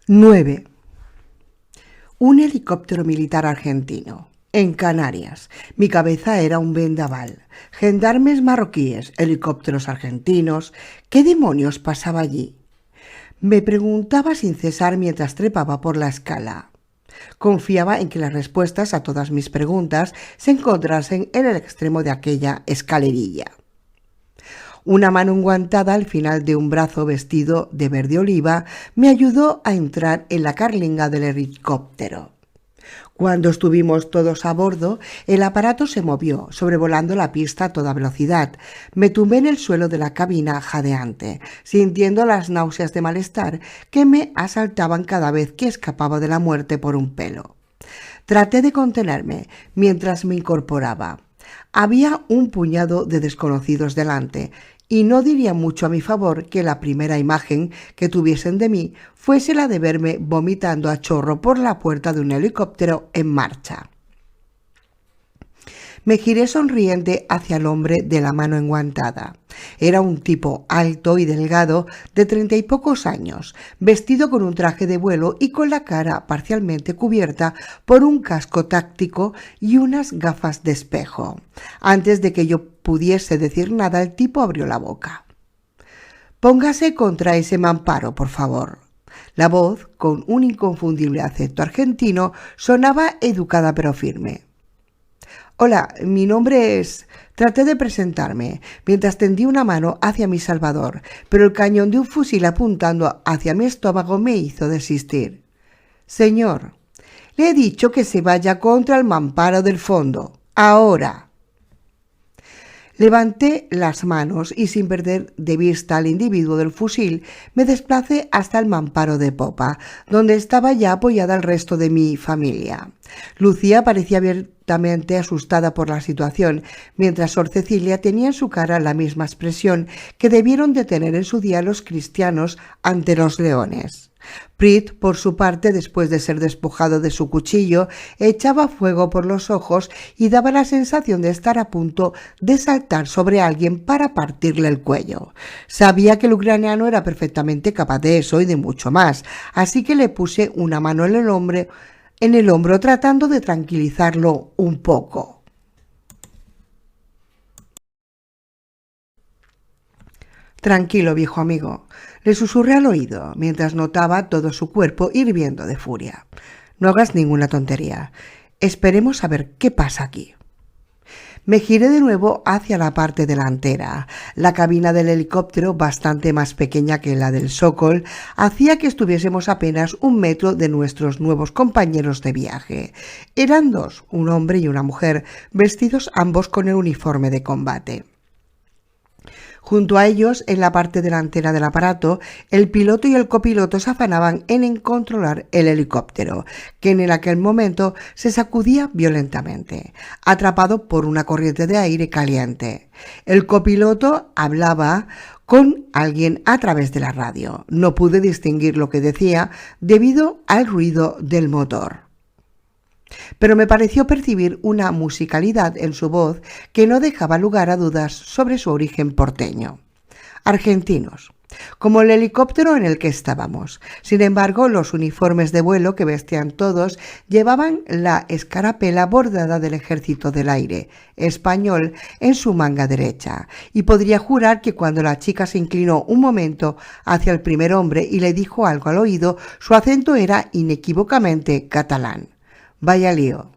9. Un helicóptero militar argentino. En Canarias. Mi cabeza era un vendaval. Gendarmes marroquíes, helicópteros argentinos. ¿Qué demonios pasaba allí? Me preguntaba sin cesar mientras trepaba por la escala. Confiaba en que las respuestas a todas mis preguntas se encontrasen en el extremo de aquella escalerilla. Una mano enguantada al final de un brazo vestido de verde oliva me ayudó a entrar en la carlinga del helicóptero. Cuando estuvimos todos a bordo, el aparato se movió, sobrevolando la pista a toda velocidad. Me tumbé en el suelo de la cabina jadeante, sintiendo las náuseas de malestar que me asaltaban cada vez que escapaba de la muerte por un pelo. Traté de contenerme mientras me incorporaba. Había un puñado de desconocidos delante, y no diría mucho a mi favor que la primera imagen que tuviesen de mí fuese la de verme vomitando a chorro por la puerta de un helicóptero en marcha. Me giré sonriente hacia el hombre de la mano enguantada. Era un tipo alto y delgado de 30 y pocos años, vestido con un traje de vuelo y con la cara parcialmente cubierta por un casco táctico y unas gafas de espejo. Antes de que yo pudiese decir nada, el tipo abrió la boca. «Póngase contra ese mamparo, por favor». La voz, con un inconfundible acento argentino, sonaba educada pero firme. «Hola, mi nombre es...». Traté de presentarme, mientras tendí una mano hacia mi salvador, pero el cañón de un fusil apuntando hacia mi estómago me hizo desistir. «Señor, le he dicho que se vaya contra el mamparo del fondo. Ahora». Levanté las manos y, sin perder de vista al individuo del fusil, me desplacé hasta el mamparo de popa, donde estaba ya apoyada el resto de mi familia. Lucía parecía abiertamente asustada por la situación, mientras Sor Cecilia tenía en su cara la misma expresión que debieron de tener en su día los cristianos ante los leones. Prit, por su parte, después de ser despojado de su cuchillo, echaba fuego por los ojos y daba la sensación de estar a punto de saltar sobre alguien para partirle el cuello. Sabía que el ucraniano era perfectamente capaz de eso y de mucho más, así que le puse una mano en el hombro tratando de tranquilizarlo un poco. «Tranquilo, viejo amigo», le susurré al oído, mientras notaba todo su cuerpo hirviendo de furia. «No hagas ninguna tontería. Esperemos a ver qué pasa aquí». Me giré de nuevo hacia la parte delantera. La cabina del helicóptero, bastante más pequeña que la del Sokol, hacía que estuviésemos apenas 1 metro de nuestros nuevos compañeros de viaje. Eran 2, un hombre y una mujer, vestidos ambos con el uniforme de combate. Junto a ellos, en la parte delantera del aparato, el piloto y el copiloto se afanaban en controlar el helicóptero, que en aquel momento se sacudía violentamente, atrapado por una corriente de aire caliente. El copiloto hablaba con alguien a través de la radio. No pude distinguir lo que decía debido al ruido del motor, pero me pareció percibir una musicalidad en su voz que no dejaba lugar a dudas sobre su origen porteño. Argentinos, como el helicóptero en el que estábamos. Sin embargo, los uniformes de vuelo que vestían todos llevaban la escarapela bordada del Ejército del Aire español en su manga derecha, y podría jurar que cuando la chica se inclinó un momento hacia el primer hombre y le dijo algo al oído, su acento era inequívocamente catalán. «Vaya lío».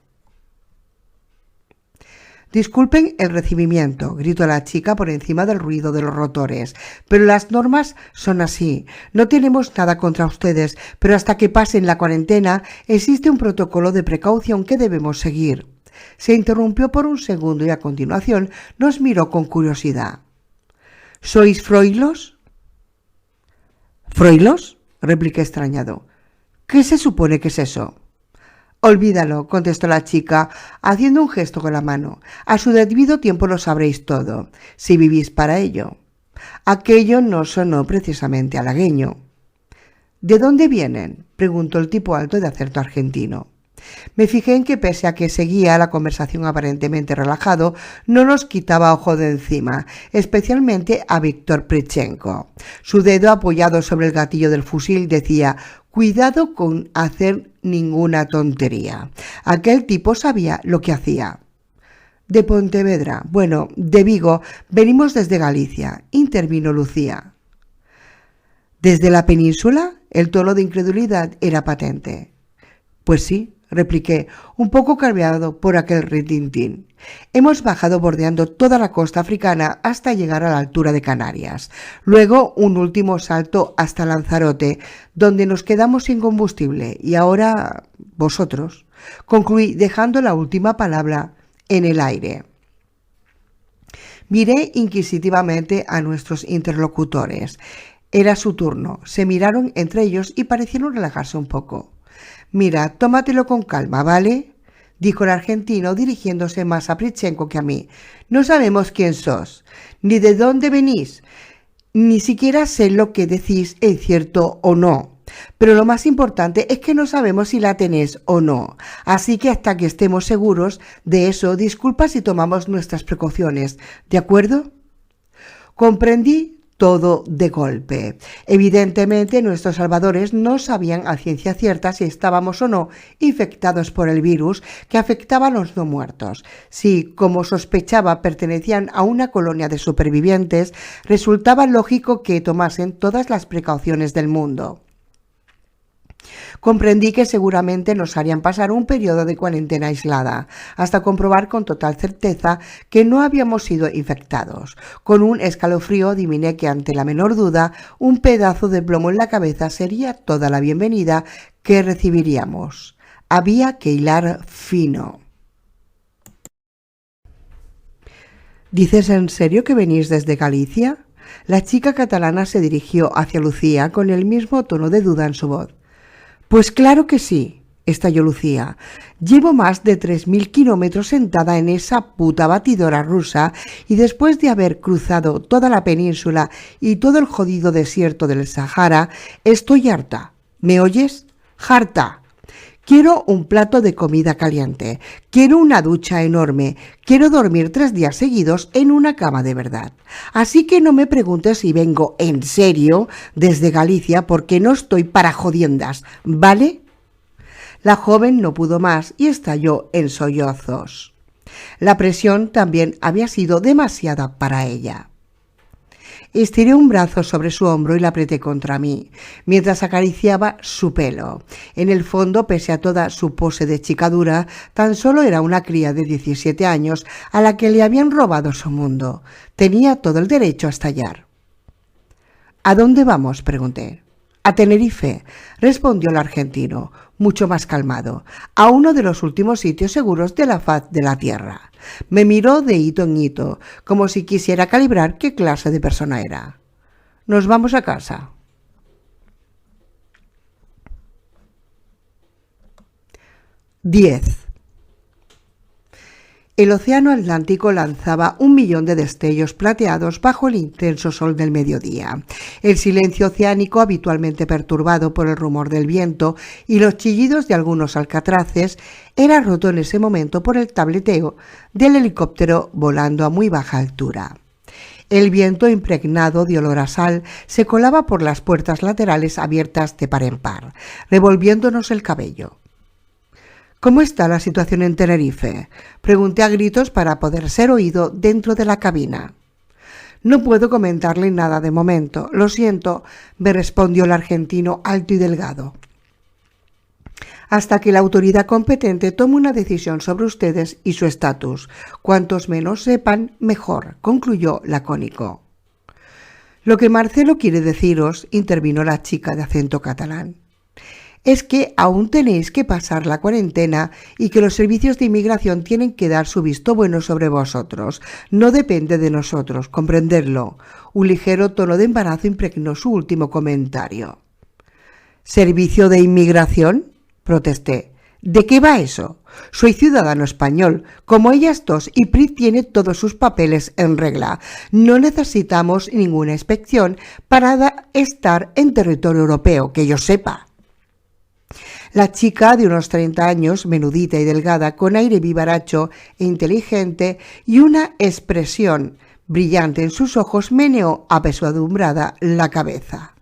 «Disculpen el recibimiento», gritó la chica por encima del ruido de los rotores, «pero las normas son así. No tenemos nada contra ustedes, pero hasta que pasen la cuarentena existe un protocolo de precaución que debemos seguir». Se interrumpió por un segundo y a continuación nos miró con curiosidad. «¿Sois froilos?» «¿Froilos?», repliqué extrañado. «¿Qué se supone que es eso?» «Olvídalo», contestó la chica, haciendo un gesto con la mano. «A su debido tiempo lo sabréis todo, si vivís para ello». Aquello no sonó precisamente halagueño. «¿De dónde vienen?», preguntó el tipo alto de acento argentino. Me fijé en que, pese a que seguía la conversación aparentemente relajado, no nos quitaba ojo de encima, especialmente a Víctor Pritchenko. Su dedo apoyado sobre el gatillo del fusil decía Cuidado con hacer ninguna tontería. Aquel tipo sabía lo que hacía. De Pontevedra, bueno, de Vigo, venimos desde Galicia, intervino Lucía. ¿Desde la península? El tono de incredulidad era patente. Pues sí, repliqué, un poco cabreado por aquel retintín. Hemos bajado bordeando toda la costa africana hasta llegar a la altura de Canarias. Luego un último salto hasta Lanzarote, donde nos quedamos sin combustible. Y ahora, vosotros, concluí dejando la última palabra en el aire. Miré inquisitivamente a nuestros interlocutores. Era su turno. Se miraron entre ellos y parecieron relajarse un poco. Mira, tómatelo con calma, ¿vale?, dijo el argentino dirigiéndose más a Prichenko que a mí. No sabemos quién sos, ni de dónde venís, ni siquiera sé lo que decís es cierto o no. Pero lo más importante es que no sabemos si la tenés o no. Así que hasta que estemos seguros de eso, disculpa si tomamos nuestras precauciones, ¿de acuerdo? Comprendí todo de golpe. Evidentemente, nuestros salvadores no sabían a ciencia cierta si estábamos o no infectados por el virus que afectaba a los no muertos. Si, como sospechaba, pertenecían a una colonia de supervivientes, resultaba lógico que tomasen todas las precauciones del mundo. Comprendí que seguramente nos harían pasar un periodo de cuarentena aislada, hasta comprobar con total certeza que no habíamos sido infectados. Con un escalofrío adiviné que ante la menor duda, un pedazo de plomo en la cabeza sería toda la bienvenida que recibiríamos. Había que hilar fino. ¿Dices en serio que venís desde Galicia? La chica catalana se dirigió hacia Lucía con el mismo tono de duda en su voz. Pues claro que sí, estalló Lucía. Llevo más de 3000 kilómetros sentada en esa puta batidora rusa y después de haber cruzado toda la península y todo el jodido desierto del Sahara, estoy harta. ¿Me oyes? Harta. Quiero un plato de comida caliente, quiero una ducha enorme, quiero dormir 3 días seguidos en una cama de verdad. Así que no me preguntes si vengo en serio desde Galicia porque no estoy para jodiendas, ¿vale? La joven no pudo más y estalló en sollozos. La presión también había sido demasiada para ella. Estiré un brazo sobre su hombro y la apreté contra mí, mientras acariciaba su pelo. En el fondo, pese a toda su pose de chica dura, tan solo era una cría de 17 años a la que le habían robado su mundo. Tenía todo el derecho a estallar. ¿A dónde vamos?, pregunté. A Tenerife, respondió el argentino, mucho más calmado, a uno de los últimos sitios seguros de la faz de la tierra. Me miró de hito en hito, como si quisiera calibrar qué clase de persona era. Nos vamos a casa. 10. El océano Atlántico lanzaba 1.000.000 de destellos plateados bajo el intenso sol del mediodía. El silencio oceánico, habitualmente perturbado por el rumor del viento y los chillidos de algunos alcatraces, era roto en ese momento por el tableteo del helicóptero volando a muy baja altura. El viento, impregnado de olor a sal, se colaba por las puertas laterales abiertas de par en par, revolviéndonos el cabello. ¿Cómo está la situación en Tenerife?, pregunté a gritos para poder ser oído dentro de la cabina. No puedo comentarle nada de momento, lo siento, me respondió el argentino alto y delgado. Hasta que la autoridad competente tome una decisión sobre ustedes y su estatus. Cuantos menos sepan, mejor, concluyó lacónico. Lo que Marcelo quiere deciros, intervino la chica de acento catalán, es que aún tenéis que pasar la cuarentena y que los servicios de inmigración tienen que dar su visto bueno sobre vosotros. No depende de nosotros, comprenderlo. Un ligero tono de embarazo impregnó su último comentario. ¿Servicio de inmigración?, protesté. ¿De qué va eso? Soy ciudadano español, como ellas dos, y PRI tiene todos sus papeles en regla. No necesitamos ninguna inspección para estar en territorio europeo, que yo sepa. La chica, de unos 30 años, menudita y delgada, con aire vivaracho e inteligente y una expresión brillante en sus ojos, meneó apesadumbrada la cabeza.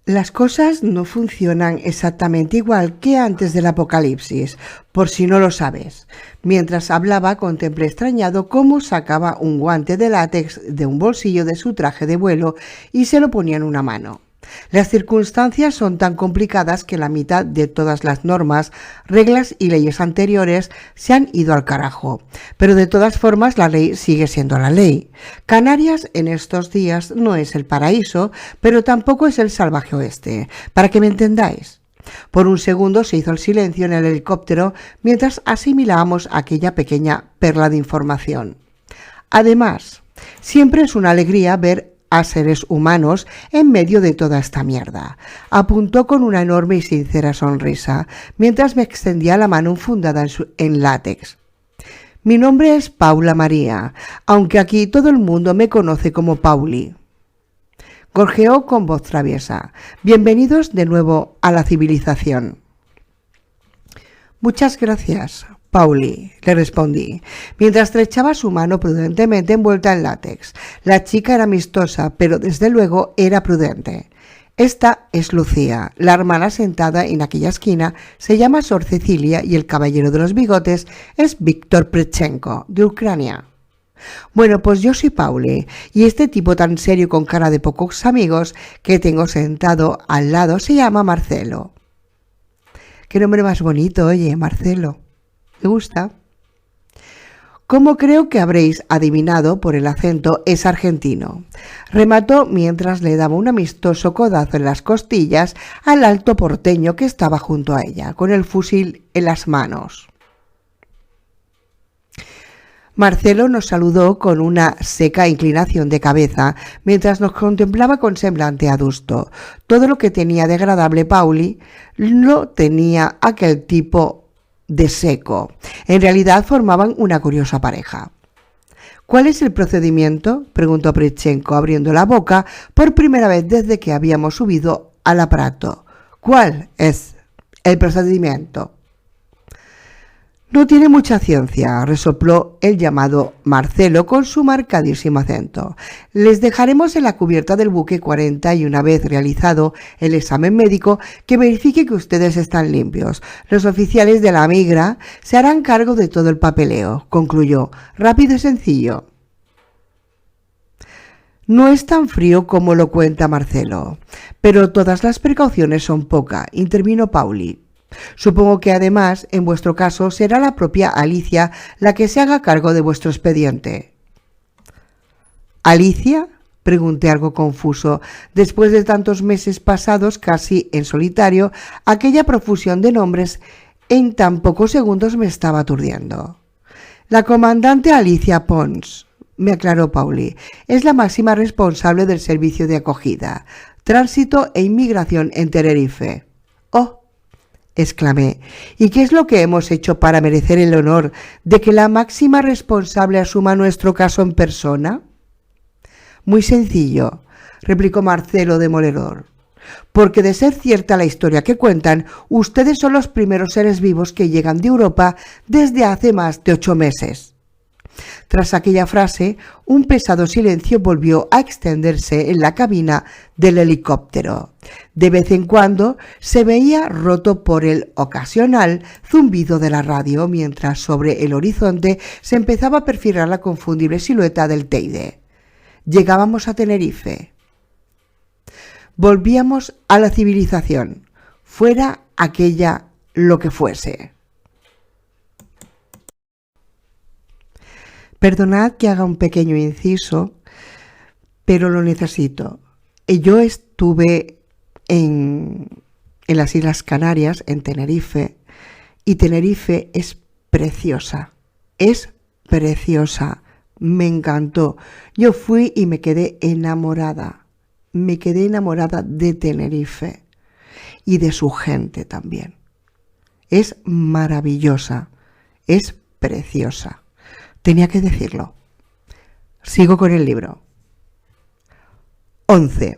Las cosas no funcionan exactamente igual que antes del apocalipsis, por si no lo sabes. Mientras hablaba, contemplé extrañado cómo sacaba un guante de látex de un bolsillo de su traje de vuelo y se lo ponía en una mano. Las circunstancias son tan complicadas que la mitad de todas las normas, reglas y leyes anteriores se han ido al carajo. Pero de todas formas la ley sigue siendo la ley. Canarias en estos días no es el paraíso, pero tampoco es el salvaje oeste, para que me entendáis. Por un segundo se hizo el silencio en el helicóptero mientras asimilábamos aquella pequeña perla de información. Además, siempre es una alegría ver a seres humanos en medio de toda esta mierda. Apuntó con una enorme y sincera sonrisa, mientras me extendía la mano enfundada en látex. Mi nombre es Paula María, aunque aquí todo el mundo me conoce como Pauli. Gorjeó con voz traviesa. Bienvenidos de nuevo a la civilización. Muchas gracias, Pauli, le respondí, mientras estrechaba su mano prudentemente envuelta en látex. La chica era amistosa, pero desde luego era prudente. Esta es Lucía, la hermana sentada en aquella esquina se llama Sor Cecilia y el caballero de los bigotes es Víctor Prechenko, de Ucrania. Bueno, pues yo soy Pauli, y este tipo tan serio con cara de pocos amigos que tengo sentado al lado se llama Marcelo. Qué nombre más bonito, oye, Marcelo. Me gusta. Como creo que habréis adivinado por el acento, es argentino. Remató mientras le daba un amistoso codazo en las costillas al alto porteño que estaba junto a ella, con el fusil en las manos. Marcelo nos saludó con una seca inclinación de cabeza mientras nos contemplaba con semblante adusto. Todo lo que tenía de agradable Pauli lo tenía aquel tipo de seco. En realidad formaban una curiosa pareja. ¿Cuál es el procedimiento?, preguntó Prechenko, abriendo la boca por primera vez desde que habíamos subido al aparato. ¿Cuál es el procedimiento? No tiene mucha ciencia, resopló el llamado Marcelo con su marcadísimo acento. Les dejaremos en la cubierta del buque 40 y una vez realizado el examen médico que verifique que ustedes están limpios. Los oficiales de la migra se harán cargo de todo el papeleo, concluyó, rápido y sencillo. No es tan frío como lo cuenta Marcelo, pero todas las precauciones son poca, intervino Pauli. Supongo que además, en vuestro caso, será la propia Alicia la que se haga cargo de vuestro expediente. ¿Alicia?, pregunté algo confuso. Después de tantos meses pasados casi en solitario, aquella profusión de nombres en tan pocos segundos me estaba aturdiendo. La comandante Alicia Pons, me aclaró Pauli, es la máxima responsable del servicio de acogida, tránsito e inmigración en Tenerife. ¡Oh!, exclamé. ¿Y qué es lo que hemos hecho para merecer el honor de que la máxima responsable asuma nuestro caso en persona? Muy sencillo, replicó Marcelo demoledor. Porque de ser cierta la historia que cuentan, ustedes son los primeros seres vivos que llegan de Europa desde hace más de 8 meses. Tras aquella frase, un pesado silencio volvió a extenderse en la cabina del helicóptero. De vez en cuando se veía roto por el ocasional zumbido de la radio, mientras sobre el horizonte se empezaba a perfilar la confundible silueta del Teide. Llegábamos a Tenerife. Volvíamos a la civilización, fuera aquella lo que fuese. Perdonad que haga un pequeño inciso, pero lo necesito. Yo estuve en las Islas Canarias, en Tenerife, y Tenerife es preciosa, me encantó. Yo fui y me quedé enamorada de Tenerife y de su gente también. Es maravillosa, es preciosa. Tenía que decirlo. Sigo con el libro. 11.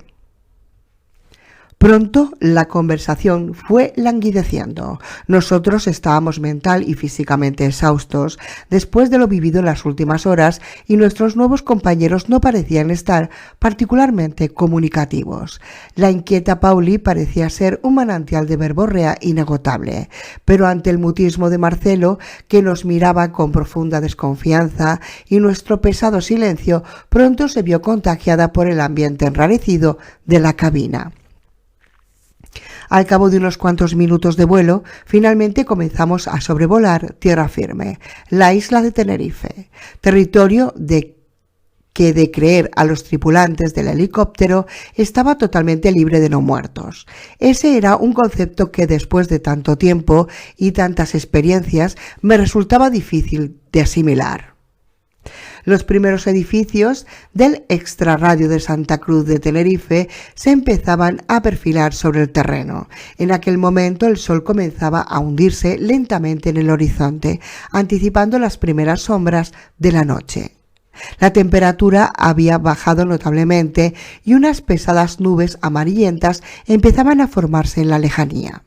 Pronto la conversación fue languideciendo. Nosotros estábamos mental y físicamente exhaustos después de lo vivido en las últimas horas y nuestros nuevos compañeros no parecían estar particularmente comunicativos. La inquieta Pauli parecía ser un manantial de verborrea inagotable, pero ante el mutismo de Marcelo, que nos miraba con profunda desconfianza, y nuestro pesado silencio, pronto se vio contagiada por el ambiente enrarecido de la cabina. Al cabo de unos cuantos minutos de vuelo, finalmente comenzamos a sobrevolar tierra firme, la isla de Tenerife, territorio que de creer a los tripulantes del helicóptero estaba totalmente libre de no muertos. Ese era un concepto que después de tanto tiempo y tantas experiencias me resultaba difícil de asimilar. Los primeros edificios del extrarradio de Santa Cruz de Tenerife se empezaban a perfilar sobre el terreno. En aquel momento el sol comenzaba a hundirse lentamente en el horizonte, anticipando las primeras sombras de la noche. La temperatura había bajado notablemente y unas pesadas nubes amarillentas empezaban a formarse en la lejanía.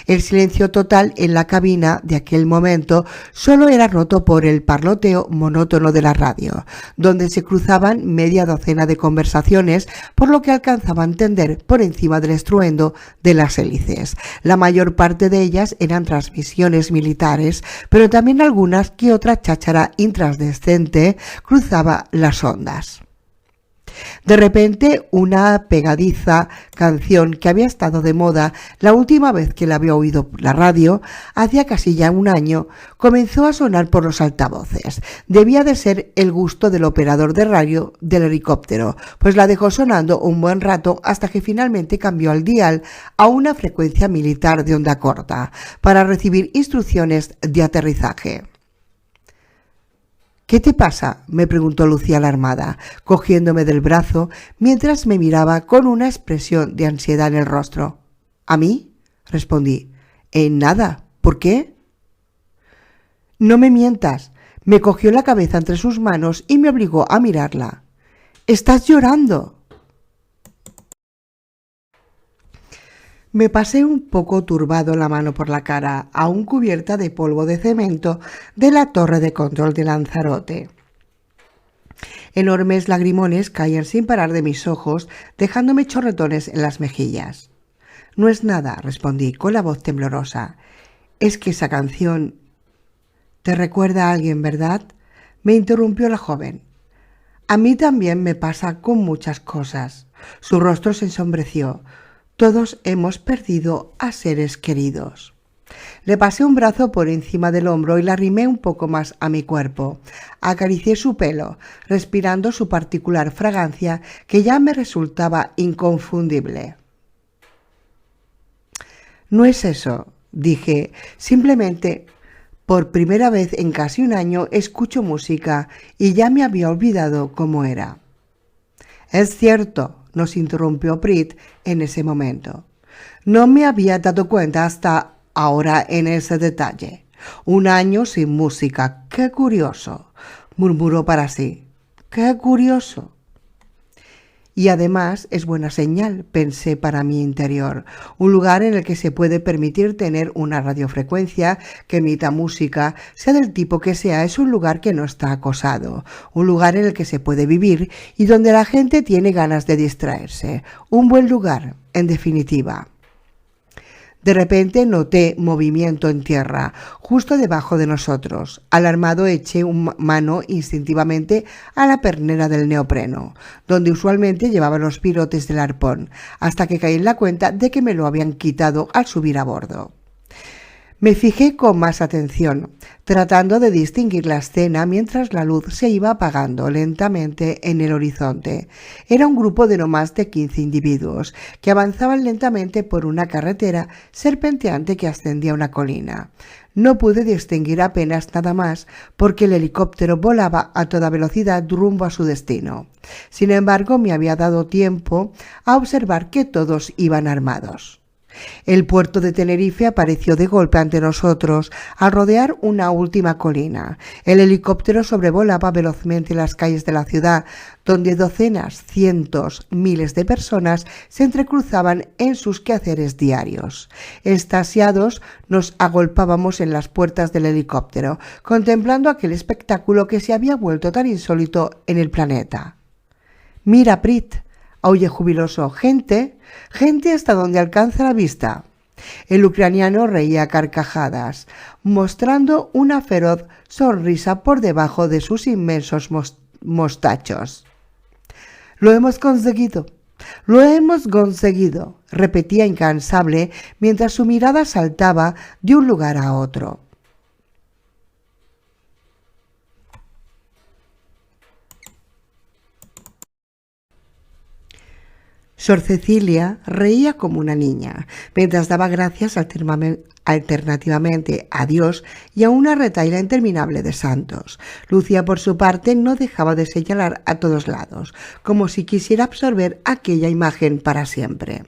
El silencio total en la cabina de aquel momento solo era roto por el parloteo monótono de la radio, donde se cruzaban media docena de conversaciones, por lo que alcanzaba a entender por encima del estruendo de las hélices. La mayor parte de ellas eran transmisiones militares, pero también algunas que otra cháchara intrascendente cruzaba las ondas. De repente, una pegadiza canción que había estado de moda la última vez que la había oído la radio, hacía casi ya un año, comenzó a sonar por los altavoces. Debía de ser el gusto del operador de radio del helicóptero, pues la dejó sonando un buen rato hasta que finalmente cambió al dial a una frecuencia militar de onda corta para recibir instrucciones de aterrizaje. «¿Qué te pasa?», me preguntó Lucía alarmada, cogiéndome del brazo mientras me miraba con una expresión de ansiedad en el rostro. «¿A mí?», respondí. «En nada. ¿Por qué?». «No me mientas». Me cogió la cabeza entre sus manos y me obligó a mirarla. «¡Estás llorando!». Me pasé un poco turbado la mano por la cara, aún cubierta de polvo de cemento de la torre de control de Lanzarote. Enormes lagrimones caían sin parar de mis ojos, dejándome chorretones en las mejillas. «No es nada», respondí con la voz temblorosa. «Es que esa canción te recuerda a alguien, ¿verdad?», me interrumpió la joven. «A mí también me pasa con muchas cosas». Su rostro se ensombreció. «Todos hemos perdido a seres queridos». Le pasé un brazo por encima del hombro y la arrimé un poco más a mi cuerpo. Acaricié su pelo, respirando su particular fragancia que ya me resultaba inconfundible. «No es eso», dije, «simplemente por primera vez en casi un año escucho música y ya me había olvidado cómo era». «Es cierto», nos interrumpió Prit en ese momento. «No me había dado cuenta hasta ahora en ese detalle. Un año sin música. ¡Qué curioso!», murmuró para sí. «¡Qué curioso!». Y además es buena señal, pensé para mi interior. Un lugar en el que se puede permitir tener una radiofrecuencia que emita música, sea del tipo que sea, es un lugar que no está acosado. Un lugar en el que se puede vivir y donde la gente tiene ganas de distraerse. Un buen lugar, en definitiva. De repente noté movimiento en tierra, justo debajo de nosotros. Alarmado eché una mano instintivamente a la pernera del neopreno, donde usualmente llevaba los pirotes del arpón, hasta que caí en la cuenta de que me lo habían quitado al subir a bordo. Me fijé con más atención, tratando de distinguir la escena mientras la luz se iba apagando lentamente en el horizonte. Era un grupo de no más de 15 individuos que avanzaban lentamente por una carretera serpenteante que ascendía a una colina. No pude distinguir apenas nada más porque el helicóptero volaba a toda velocidad rumbo a su destino. Sin embargo, me había dado tiempo a observar que todos iban armados. El puerto de Tenerife apareció de golpe ante nosotros al rodear una última colina. El helicóptero sobrevolaba velozmente las calles de la ciudad, donde docenas, cientos, miles de personas se entrecruzaban en sus quehaceres diarios. Extasiados, nos agolpábamos en las puertas del helicóptero, contemplando aquel espectáculo que se había vuelto tan insólito en el planeta. «Mira, Prit», aullé jubiloso, gente hasta donde alcanza la vista. El ucraniano reía a carcajadas, mostrando una feroz sonrisa por debajo de sus inmensos mostachos. «Lo hemos conseguido, repetía incansable mientras su mirada saltaba de un lugar a otro. Sor Cecilia reía como una niña, mientras daba gracias alternativamente a Dios y a una retahíla interminable de santos. Lucía, por su parte, no dejaba de señalar a todos lados, como si quisiera absorber aquella imagen para siempre.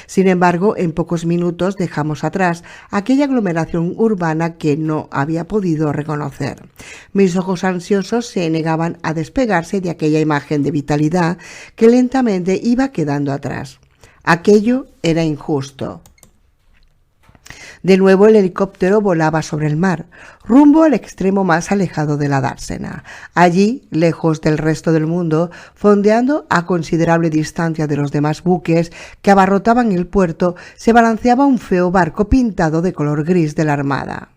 Sin embargo, en pocos minutos dejamos atrás aquella aglomeración urbana que no había podido reconocer. Mis ojos ansiosos se negaban a despegarse de aquella imagen de vitalidad que lentamente iba quedando atrás. Aquello era injusto. De nuevo el helicóptero volaba sobre el mar, rumbo al extremo más alejado de la dársena. Allí, lejos del resto del mundo, fondeando a considerable distancia de los demás buques que abarrotaban el puerto, se balanceaba un feo barco pintado de color gris de la Armada.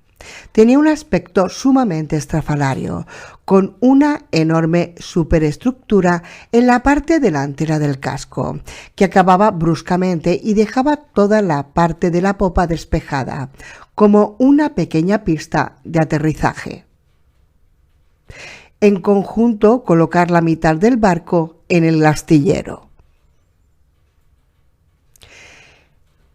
Tenía un aspecto sumamente estrafalario, con una enorme superestructura en la parte delantera del casco, que acababa bruscamente y dejaba toda la parte de la popa despejada, como una pequeña pista de aterrizaje. En conjunto, colocar la mitad del barco en el astillero.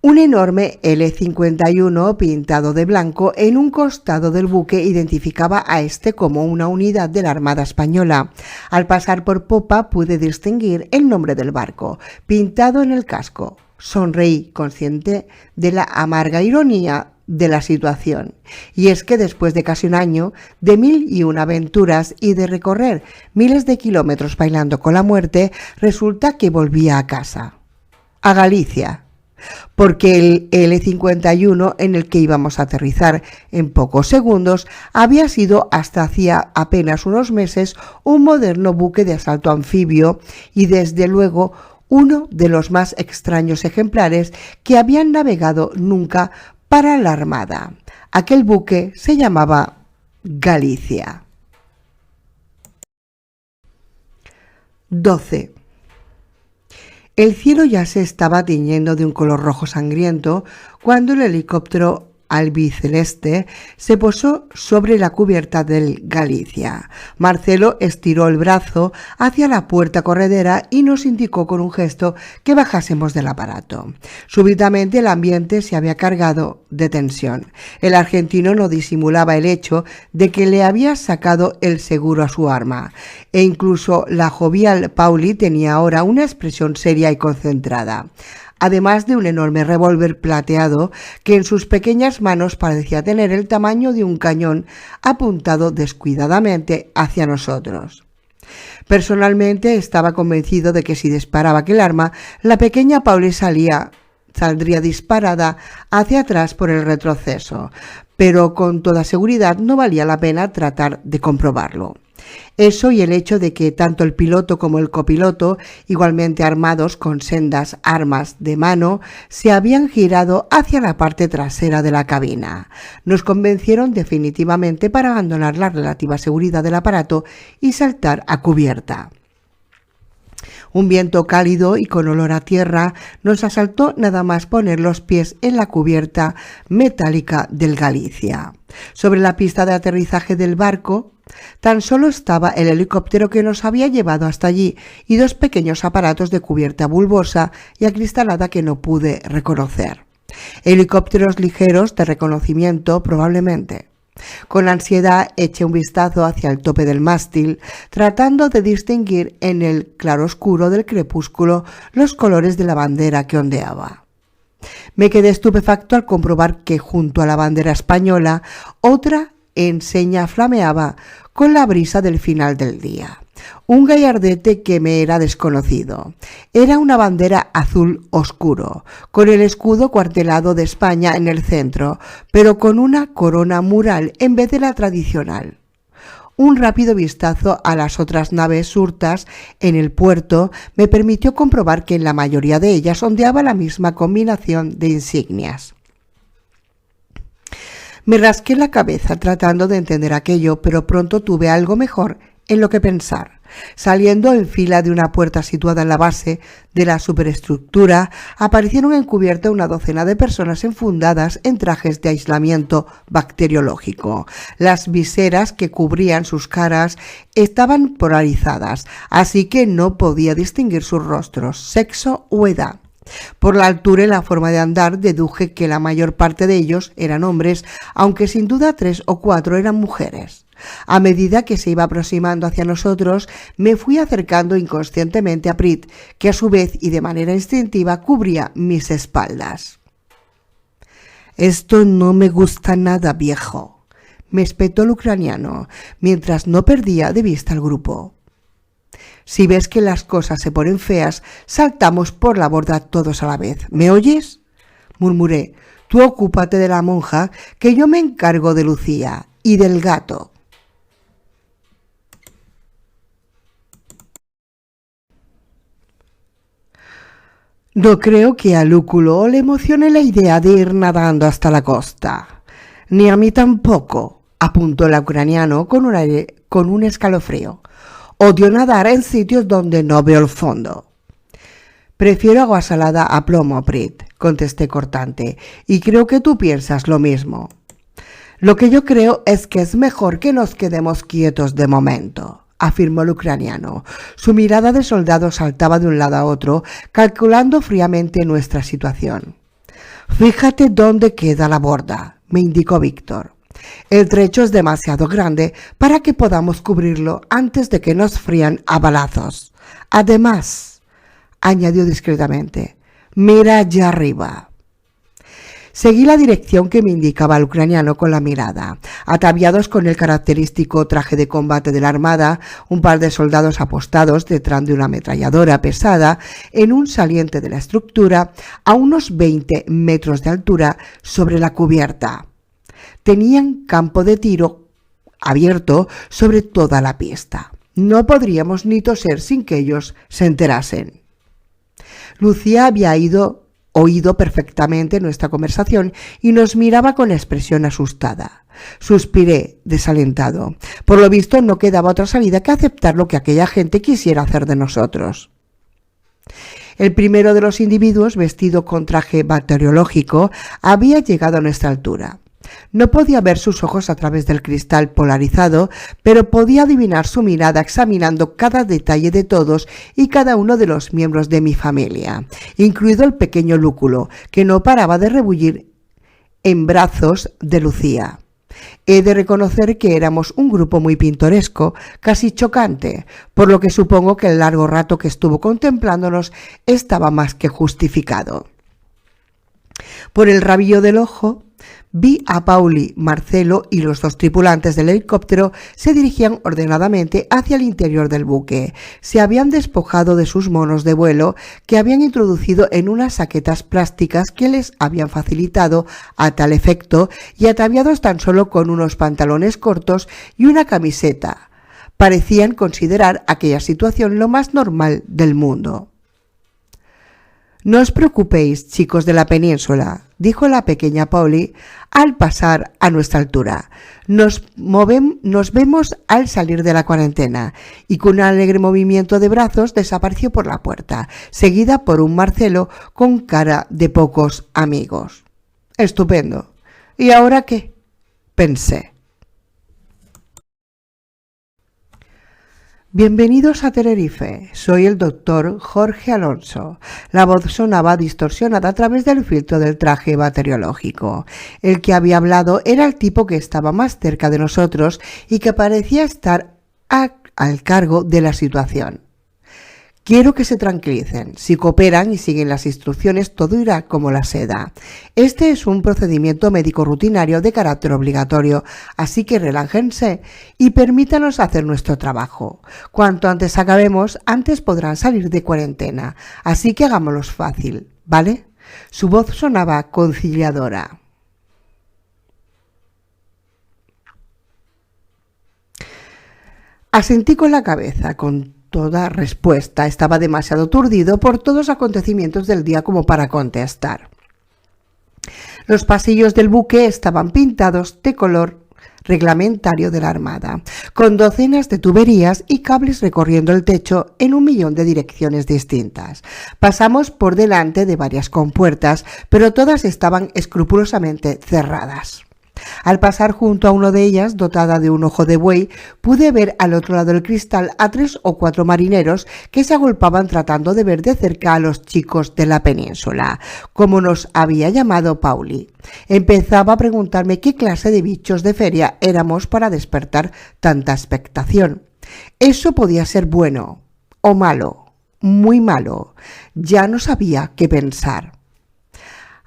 Un enorme L-51 pintado de blanco en un costado del buque identificaba a este como una unidad de la Armada Española. Al pasar por popa pude distinguir el nombre del barco, pintado en el casco. Sonreí, consciente de la amarga ironía de la situación. Y es que después de casi un año, de 1001 aventuras y de recorrer miles de kilómetros bailando con la muerte, resulta que volvía a casa, a Galicia. Porque el L-51 en el que íbamos a aterrizar en pocos segundos había sido hasta hacía apenas unos meses un moderno buque de asalto anfibio y desde luego uno de los más extraños ejemplares que habían navegado nunca para la Armada. Aquel buque se llamaba Galicia. 12. El cielo ya se estaba tiñendo de un color rojo sangriento cuando el helicóptero albiceleste se posó sobre la cubierta del Galicia. Marcelo estiró el brazo hacia la puerta corredera y nos indicó con un gesto que bajásemos del aparato. Súbitamente el ambiente se había cargado de tensión. El argentino no disimulaba el hecho de que le había sacado el seguro a su arma, e incluso la jovial Pauli tenía ahora una expresión seria y concentrada, además de un enorme revólver plateado que en sus pequeñas manos parecía tener el tamaño de un cañón apuntado descuidadamente hacia nosotros. Personalmente estaba convencido de que si disparaba aquel arma, la pequeña Pauli saldría disparada hacia atrás por el retroceso, pero con toda seguridad no valía la pena tratar de comprobarlo. Eso y el hecho de que tanto el piloto como el copiloto, igualmente armados con sendas armas de mano, se habían girado hacia la parte trasera de la cabina, nos convencieron definitivamente para abandonar la relativa seguridad del aparato y saltar a cubierta. Un viento cálido y con olor a tierra nos asaltó nada más poner los pies en la cubierta metálica del Galicia. Sobre la pista de aterrizaje del barco tan solo estaba el helicóptero que nos había llevado hasta allí y dos pequeños aparatos de cubierta bulbosa y acristalada que no pude reconocer. Helicópteros ligeros de reconocimiento probablemente. Con ansiedad eché un vistazo hacia el tope del mástil, tratando de distinguir en el claroscuro del crepúsculo los colores de la bandera que ondeaba. Me quedé estupefacto al comprobar que junto a la bandera española otra enseña flameaba con la brisa del final del día. Un gallardete que me era desconocido. Era una bandera azul oscuro, con el escudo cuartelado de España en el centro, pero con una corona mural en vez de la tradicional. Un rápido vistazo a las otras naves surtas en el puerto me permitió comprobar que en la mayoría de ellas ondeaba la misma combinación de insignias. Me rasqué la cabeza tratando de entender aquello, pero pronto tuve algo mejor en lo que pensar. Saliendo en fila de una puerta situada en la base de la superestructura, aparecieron en cubierta una docena de personas enfundadas en trajes de aislamiento bacteriológico. Las viseras que cubrían sus caras estaban polarizadas, así que no podía distinguir sus rostros, sexo o edad. Por la altura y la forma de andar deduje que la mayor parte de ellos eran hombres, aunque sin duda 3 o 4 eran mujeres. A medida que se iba aproximando hacia nosotros, me fui acercando inconscientemente a Prit, que a su vez y de manera instintiva cubría mis espaldas. «Esto no me gusta nada, viejo», me espetó el ucraniano, mientras no perdía de vista al grupo. «Si ves que las cosas se ponen feas, saltamos por la borda todos a la vez. ¿Me oyes?», murmuré. «Tú ocúpate de la monja, que yo me encargo de Lucía y del gato». No creo que a Lúculo le emocione la idea de ir nadando hasta la costa. Ni a mí tampoco, apuntó el ucraniano con un escalofrío. Odio nadar en sitios donde no veo el fondo. Prefiero agua salada a plomo, Prit, contesté cortante, y creo que tú piensas lo mismo. Lo que yo creo es que es mejor que nos quedemos quietos de momento, afirmó el ucraniano. Su mirada de soldado saltaba de un lado a otro, calculando fríamente nuestra situación. Fíjate dónde queda la borda, me indicó Víctor. El trecho es demasiado grande para que podamos cubrirlo antes de que nos frían a balazos. Además, añadió discretamente, mira allá arriba. Seguí la dirección que me indicaba el ucraniano con la mirada. Ataviados con el característico traje de combate de la armada, un par de soldados apostados detrás de una ametralladora pesada en un saliente de la estructura a unos 20 metros de altura sobre la cubierta. Tenían campo de tiro abierto sobre toda la pista. No podríamos ni toser sin que ellos se enterasen. Lucía había oído perfectamente nuestra conversación y nos miraba con expresión asustada. Suspiré, desalentado. Por lo visto no quedaba otra salida que aceptar lo que aquella gente quisiera hacer de nosotros. El primero de los individuos, vestido con traje bacteriológico, había llegado a nuestra altura. No podía ver sus ojos a través del cristal polarizado, pero podía adivinar su mirada examinando cada detalle de todos y cada uno de los miembros de mi familia, incluido el pequeño Lúculo, que no paraba de rebullir en brazos de Lucía. He de reconocer que éramos un grupo muy pintoresco, casi chocante, por lo que supongo que el largo rato que estuvo contemplándonos estaba más que justificado. Por el rabillo del ojo vi a Pauli, Marcelo y los 2 tripulantes del helicóptero se dirigían ordenadamente hacia el interior del buque. Se habían despojado de sus monos de vuelo que habían introducido en unas saquetas plásticas que les habían facilitado a tal efecto y ataviados tan solo con unos pantalones cortos y una camiseta. Parecían considerar aquella situación lo más normal del mundo. «No os preocupéis, chicos de la península», dijo la pequeña Pauli al pasar a nuestra altura. Nos vemos al salir de la cuarentena», y con un alegre movimiento de brazos desapareció por la puerta, seguida por un Marcelo con cara de pocos amigos. «Estupendo. ¿Y ahora qué?», pensé. Bienvenidos a Tenerife, soy el doctor Jorge Alonso. La voz sonaba distorsionada a través del filtro del traje bacteriológico. El que había hablado era el tipo que estaba más cerca de nosotros y que parecía estar al cargo de la situación. Quiero que se tranquilicen. Si cooperan y siguen las instrucciones, todo irá como la seda. Este es un procedimiento médico rutinario de carácter obligatorio, así que relájense y permítanos hacer nuestro trabajo. Cuanto antes acabemos, antes podrán salir de cuarentena, así que hagámoslo fácil, ¿vale? Su voz sonaba conciliadora. Asentí con la cabeza, con toda respuesta. Estaba demasiado aturdido por todos los acontecimientos del día como para contestar. Los pasillos del buque estaban pintados de color reglamentario de la Armada, con docenas de tuberías y cables recorriendo el techo en 1.000.000 de direcciones distintas. Pasamos por delante de varias compuertas, pero todas estaban escrupulosamente cerradas. Al pasar junto a una de ellas, dotada de un ojo de buey, pude ver al otro lado del cristal a 3 o 4 marineros que se agolpaban tratando de ver de cerca a los chicos de la península, como nos había llamado Pauli. Empezaba a preguntarme qué clase de bichos de feria éramos para despertar tanta expectación. Eso podía ser bueno o malo, muy malo. Ya no sabía qué pensar.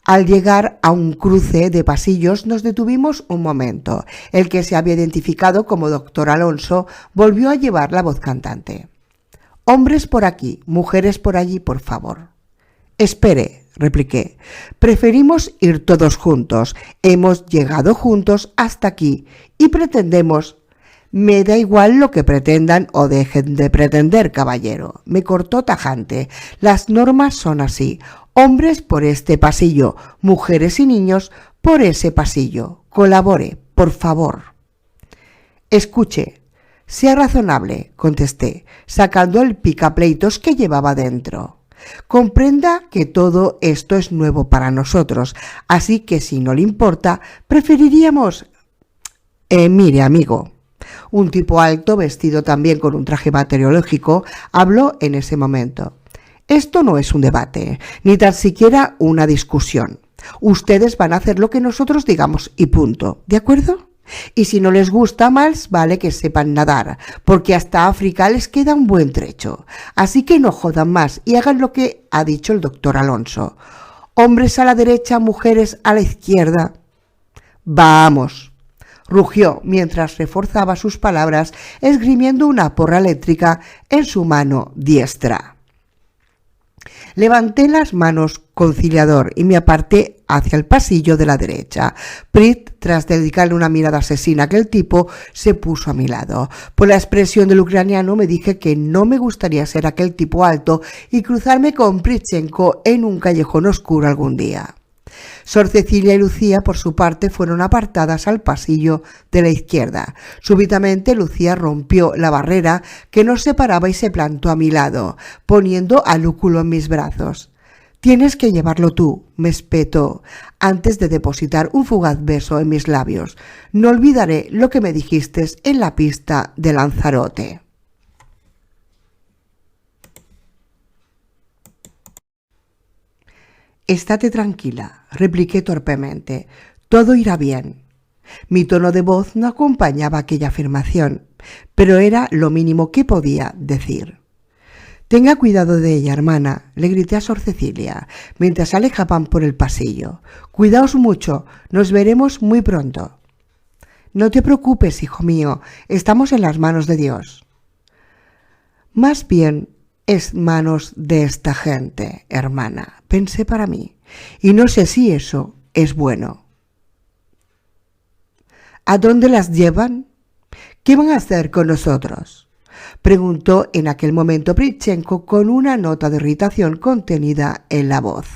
Al llegar a un cruce de pasillos nos detuvimos un momento. El que se había identificado como Dr. Alonso volvió a llevar la voz cantante. Hombres por aquí, mujeres por allí, por favor. Espere, repliqué. Preferimos ir todos juntos. Hemos llegado juntos hasta aquí y pretendemos... Me da igual lo que pretendan o dejen de pretender, caballero. Me cortó tajante. Las normas son así. Hombres por este pasillo, mujeres y niños por ese pasillo. Colabore, por favor. Escuche, sea razonable, contesté, sacando el picapleitos que llevaba dentro. Comprenda que todo esto es nuevo para nosotros, así que si no le importa, preferiríamos... mire, amigo. Un tipo alto, vestido también con un traje bacteriológico, habló en ese momento. Esto no es un debate, ni tan siquiera una discusión. Ustedes van a hacer lo que nosotros digamos y punto, ¿de acuerdo? Y si no les gusta, más vale que sepan nadar, porque hasta África les queda un buen trecho. Así que no jodan más y hagan lo que ha dicho el doctor Alonso. Hombres a la derecha, mujeres a la izquierda. Vamos, rugió mientras reforzaba sus palabras, esgrimiendo una porra eléctrica en su mano diestra. Levanté las manos conciliador y me aparté hacia el pasillo de la derecha. Prit, tras dedicarle una mirada asesina a aquel tipo, se puso a mi lado. Por la expresión del ucraniano me dije que no me gustaría ser aquel tipo alto y cruzarme con Pritchenko en un callejón oscuro algún día. Sor Cecilia y Lucía, por su parte, fueron apartadas al pasillo de la izquierda. Súbitamente Lucía rompió la barrera que nos separaba y se plantó a mi lado, poniendo a Lúculo en mis brazos. «Tienes que llevarlo tú», me espetó, antes de depositar un fugaz beso en mis labios. «No olvidaré lo que me dijiste en la pista de Lanzarote». «Estate tranquila», repliqué torpemente. «Todo irá bien». Mi tono de voz no acompañaba aquella afirmación, pero era lo mínimo que podía decir. «Tenga cuidado de ella, hermana», le grité a Sor Cecilia, mientras se alejaban por el pasillo. «Cuidaos mucho, nos veremos muy pronto». «No te preocupes, hijo mío, estamos en las manos de Dios». «Más bien es manos de esta gente, hermana», pensé para mí, y no sé si eso es bueno. «¿A dónde las llevan? ¿Qué van a hacer con nosotros?», preguntó en aquel momento Pritchenko con una nota de irritación contenida en la voz.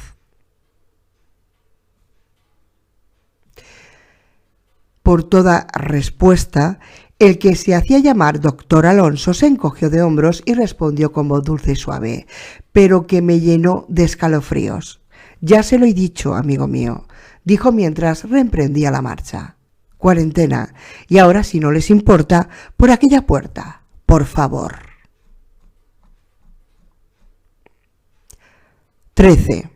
Por toda respuesta, el que se hacía llamar doctor Alonso se encogió de hombros y respondió con voz dulce y suave, pero que me llenó de escalofríos. «Ya se lo he dicho, amigo mío», dijo mientras reemprendía la marcha. «Cuarentena, y ahora, si no les importa, por aquella puerta, por favor». 13.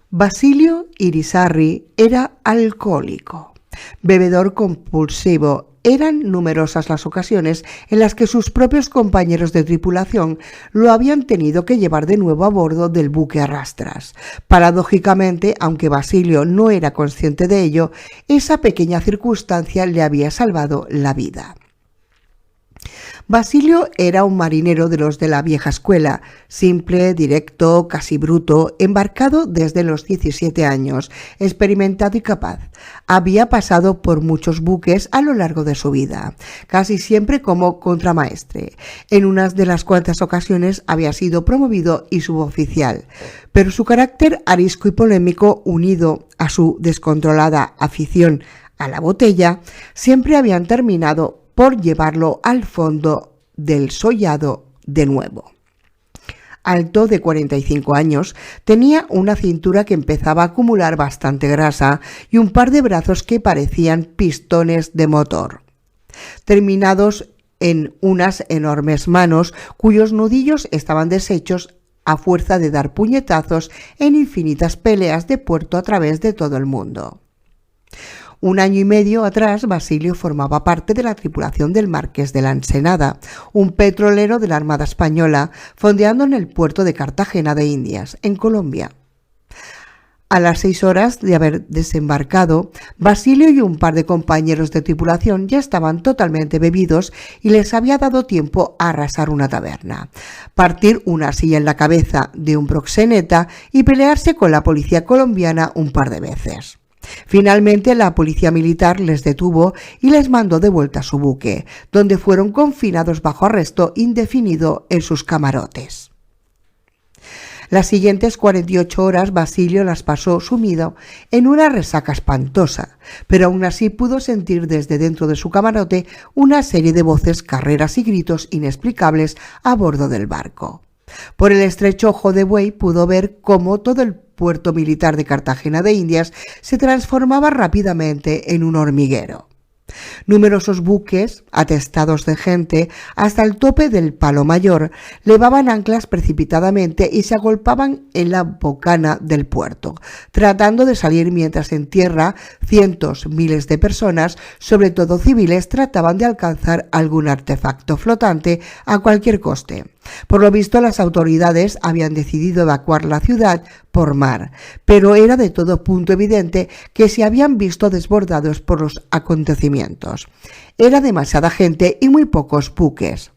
Basilio Irizarry era alcohólico, bebedor compulsivo eran numerosas las ocasiones en las que sus propios compañeros de tripulación lo habían tenido que llevar de nuevo a bordo del buque a rastras. Paradójicamente, aunque Basilio no era consciente de ello, esa pequeña circunstancia le había salvado la vida. Basilio era un marinero de los de la vieja escuela, simple, directo, casi bruto, embarcado desde los 17 años, experimentado y capaz. Había pasado por muchos buques a lo largo de su vida, casi siempre como contramaestre. En unas de las cuantas ocasiones había sido promovido y suboficial, pero su carácter arisco y polémico, unido a su descontrolada afición a la botella, siempre habían terminado por llevarlo al fondo del sollado de nuevo. Alto de 45 años, tenía una cintura que empezaba a acumular bastante grasa y un par de brazos que parecían pistones de motor, terminados en unas enormes manos cuyos nudillos estaban deshechos a fuerza de dar puñetazos en infinitas peleas de puerto a través de todo el mundo. Un año y medio atrás, Basilio formaba parte de la tripulación del Marqués de la Ensenada, un petrolero de la Armada Española, fondeando en el puerto de Cartagena de Indias, en Colombia. A las 6 horas de haber desembarcado, Basilio y un par de compañeros de tripulación ya estaban totalmente bebidos y les había dado tiempo a arrasar una taberna, partir una silla en la cabeza de un proxeneta y pelearse con la policía colombiana un par de veces. Finalmente, la policía militar les detuvo y les mandó de vuelta a su buque, donde fueron confinados bajo arresto indefinido en sus camarotes. Las siguientes 48 horas Basilio las pasó sumido en una resaca espantosa, pero aún así pudo sentir desde dentro de su camarote una serie de voces, carreras y gritos inexplicables a bordo del barco. Por el estrecho ojo de buey pudo ver cómo todo el puerto militar de Cartagena de Indias se transformaba rápidamente en un hormiguero. Numerosos buques, atestados de gente, hasta el tope del Palo Mayor, levaban anclas precipitadamente y se agolpaban en la bocana del puerto, tratando de salir mientras en tierra miles de personas, sobre todo civiles, trataban de alcanzar algún artefacto flotante a cualquier coste. Por lo visto, las autoridades habían decidido evacuar la ciudad por mar, pero era de todo punto evidente que se habían visto desbordados por los acontecimientos. Era demasiada gente y muy pocos buques.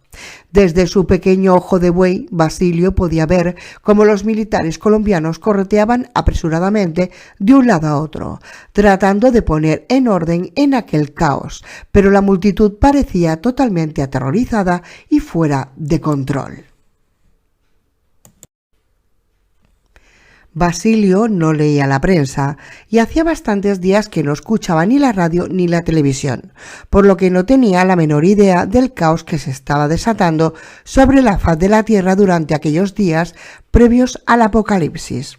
Desde su pequeño ojo de buey, Basilio podía ver cómo los militares colombianos correteaban apresuradamente de un lado a otro, tratando de poner en orden en aquel caos, pero la multitud parecía totalmente aterrorizada y fuera de control. Basilio no leía la prensa y hacía bastantes días que no escuchaba ni la radio ni la televisión, por lo que no tenía la menor idea del caos que se estaba desatando sobre la faz de la tierra durante aquellos días previos al apocalipsis.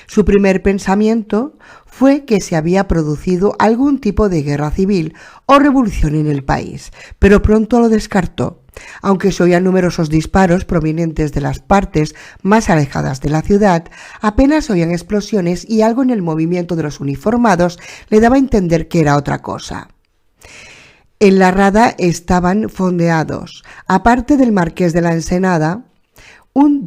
Su primer pensamiento fue que se había producido algún tipo de guerra civil o revolución en el país, pero pronto lo descartó. Aunque se oían numerosos disparos provenientes de las partes más alejadas de la ciudad, apenas oían explosiones y algo en el movimiento de los uniformados le daba a entender que era otra cosa. En la rada estaban fondeados, aparte del Marqués de la Ensenada, un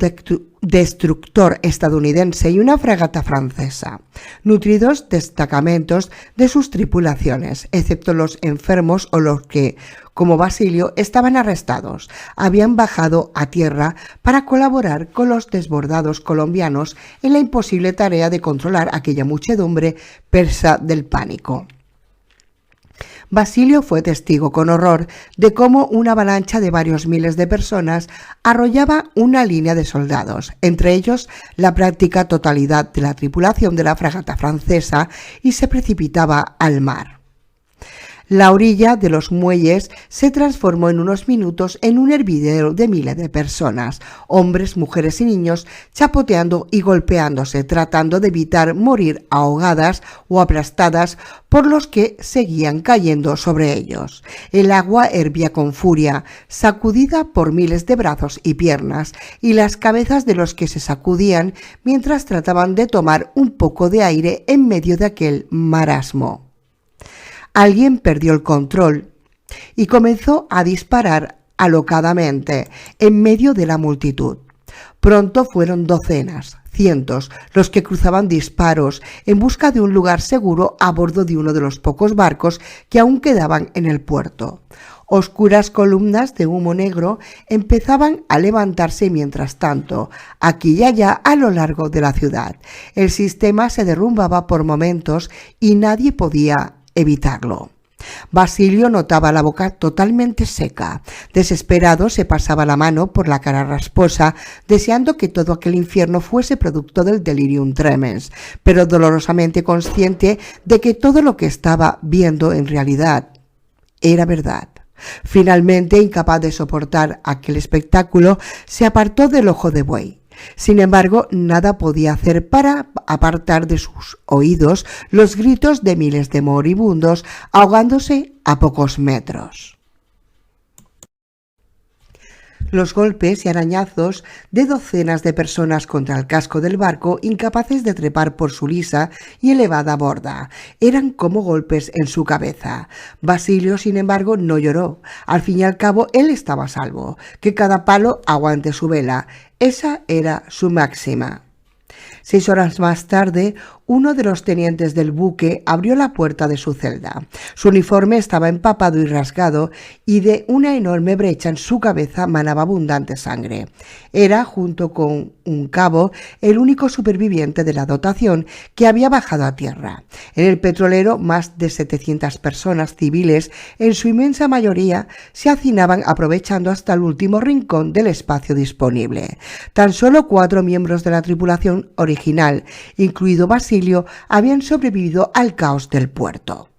destructor estadounidense y una fragata francesa, nutridos destacamentos de sus tripulaciones, excepto los enfermos o los que, como Basilio, estaban arrestados, habían bajado a tierra para colaborar con los desbordados colombianos en la imposible tarea de controlar aquella muchedumbre persa del pánico. Basilio fue testigo con horror de cómo una avalancha de varios miles de personas arrollaba una línea de soldados, entre ellos la práctica totalidad de la tripulación de la fragata francesa, y se precipitaba al mar. La orilla de los muelles se transformó en unos minutos en un hervidero de miles de personas, hombres, mujeres y niños, chapoteando y golpeándose, tratando de evitar morir ahogadas o aplastadas por los que seguían cayendo sobre ellos. El agua hervía con furia, sacudida por miles de brazos y piernas, y las cabezas de los que se sacudían mientras trataban de tomar un poco de aire en medio de aquel marasmo. Alguien perdió el control y comenzó a disparar alocadamente en medio de la multitud. Pronto fueron docenas, cientos, los que cruzaban disparos en busca de un lugar seguro a bordo de uno de los pocos barcos que aún quedaban en el puerto. Oscuras columnas de humo negro empezaban a levantarse mientras tanto, aquí y allá a lo largo de la ciudad. El sistema se derrumbaba por momentos y nadie podía evitarlo. Basilio notaba la boca totalmente seca. Desesperado se pasaba la mano por la cara rasposa, deseando que todo aquel infierno fuese producto del delirium tremens, pero dolorosamente consciente de que todo lo que estaba viendo en realidad era verdad. Finalmente, incapaz de soportar aquel espectáculo, se apartó del ojo de buey. Sin embargo, nada podía hacer para apartar de sus oídos los gritos de miles de moribundos ahogándose a pocos metros. Los golpes y arañazos de docenas de personas contra el casco del barco, incapaces de trepar por su lisa y elevada borda, eran como golpes en su cabeza. Basilio, sin embargo, no lloró. Al fin y al cabo, él estaba a salvo. Que cada palo aguante su vela. Esa era su máxima. 6 horas más tarde, uno de los tenientes del buque abrió la puerta de su celda. Su uniforme estaba empapado y rasgado, y de una enorme brecha en su cabeza manaba abundante sangre. Era, junto con un cabo, el único superviviente de la dotación que había bajado a tierra. En el petrolero, más de 700 personas civiles, en su inmensa mayoría, se hacinaban aprovechando hasta el último rincón del espacio disponible. Tan solo 4 miembros de la tripulación original, incluido Basilio, habían sobrevivido al caos del puerto.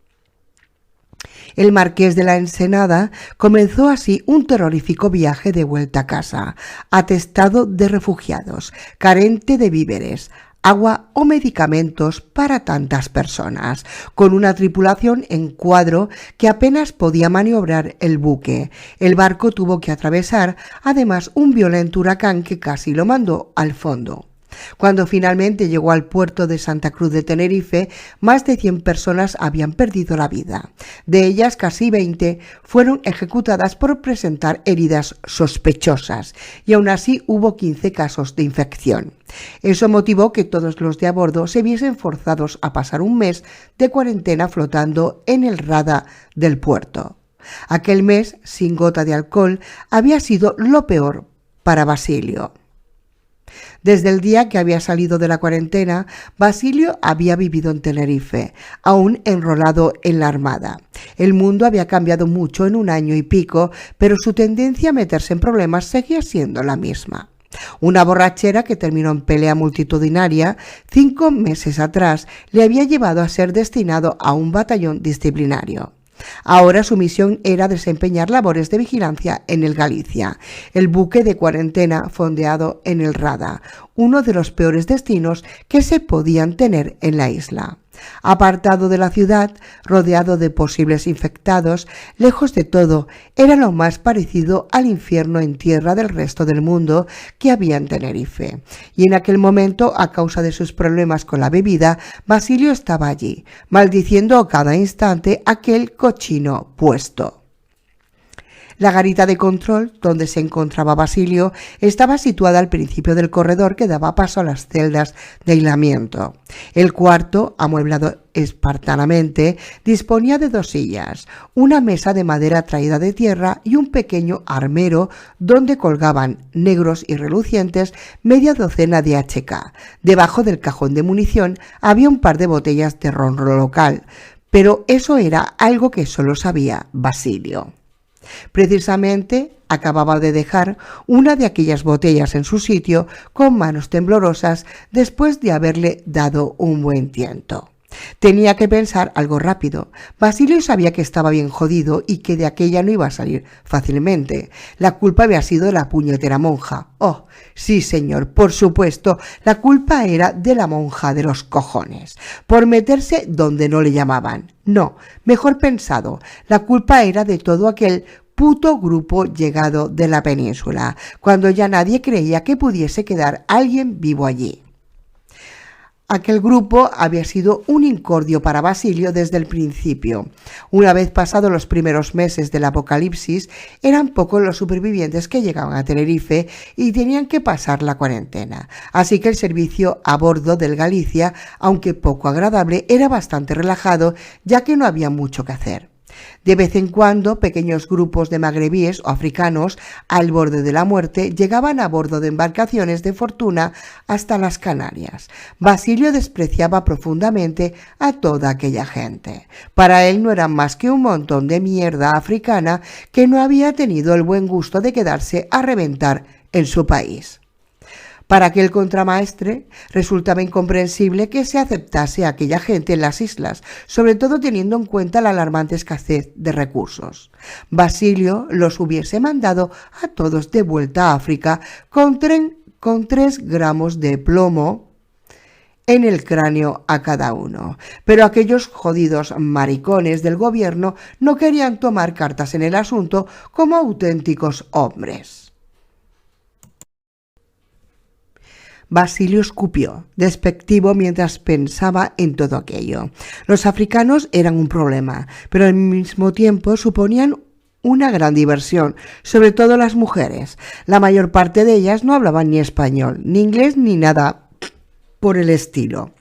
El marqués de la Ensenada comenzó así un terrorífico viaje de vuelta a casa, atestado de refugiados, carente de víveres, agua o medicamentos para tantas personas, con una tripulación en cuadro que apenas podía maniobrar el buque. El barco tuvo que atravesar además un violento huracán que casi lo mandó al fondo. Cuando finalmente llegó al puerto de Santa Cruz de Tenerife, más de 100 personas habían perdido la vida. De ellas, casi 20 fueron ejecutadas por presentar heridas sospechosas, y aún así hubo 15 casos de infección. Eso motivó que todos los de a bordo se viesen forzados a pasar un mes de cuarentena flotando en el rada del puerto. Aquel mes, sin gota de alcohol, había sido lo peor para Basilio. Desde el día que había salido de la cuarentena, Basilio había vivido en Tenerife, aún enrolado en la Armada. El mundo había cambiado mucho en un año y pico, pero su tendencia a meterse en problemas seguía siendo la misma. Una borrachera que terminó en pelea multitudinaria 5 meses atrás le había llevado a ser destinado a un batallón disciplinario. Ahora su misión era desempeñar labores de vigilancia en el Galicia, el buque de cuarentena fondeado en el Rada, uno de los peores destinos que se podían tener en la isla. Apartado de la ciudad, rodeado de posibles infectados, lejos de todo, era lo más parecido al infierno en tierra del resto del mundo que había en Tenerife. Y en aquel momento, a causa de sus problemas con la bebida, Basilio estaba allí, maldiciendo a cada instante aquel cochino puesto. La garita de control, donde se encontraba Basilio, estaba situada al principio del corredor que daba paso a las celdas de aislamiento. El cuarto, amueblado espartanamente, disponía de 2 sillas, una mesa de madera traída de tierra y un pequeño armero donde colgaban, negros y relucientes, media docena de HK. Debajo del cajón de munición había un par de botellas de ron local, pero eso era algo que solo sabía Basilio. Precisamente acababa de dejar una de aquellas botellas en su sitio con manos temblorosas después de haberle dado un buen tiento. Tenía que pensar algo rápido. Basilio sabía que estaba bien jodido y que de aquella no iba a salir fácilmente. La culpa había sido de la puñetera monja. Oh, sí señor, por supuesto, la culpa era de la monja de los cojones, por meterse donde no le llamaban. No, mejor pensado, la culpa era de todo aquel puto grupo llegado de la península, cuando ya nadie creía que pudiese quedar alguien vivo allí. Aquel grupo había sido un incordio para Basilio desde el principio. Una vez pasados los primeros meses del apocalipsis, eran pocos los supervivientes que llegaban a Tenerife y tenían que pasar la cuarentena. Así que el servicio a bordo del Galicia, aunque poco agradable, era bastante relajado, ya que no había mucho que hacer. De vez en cuando, pequeños grupos de magrebíes o africanos al borde de la muerte llegaban a bordo de embarcaciones de fortuna hasta las Canarias. Basilio despreciaba profundamente a toda aquella gente. Para él no eran más que un montón de mierda africana que no había tenido el buen gusto de quedarse a reventar en su país. Para aquel contramaestre resultaba incomprensible que se aceptase a aquella gente en las islas, sobre todo teniendo en cuenta la alarmante escasez de recursos. Basilio los hubiese mandado a todos de vuelta a África con 3 gramos de plomo en el cráneo a cada uno. Pero aquellos jodidos maricones del gobierno no querían tomar cartas en el asunto como auténticos hombres. Basilio escupió, despectivo, mientras pensaba en todo aquello. Los africanos eran un problema, pero al mismo tiempo suponían una gran diversión, sobre todo las mujeres. La mayor parte de ellas no hablaban ni español, ni inglés, ni nada por el estilo.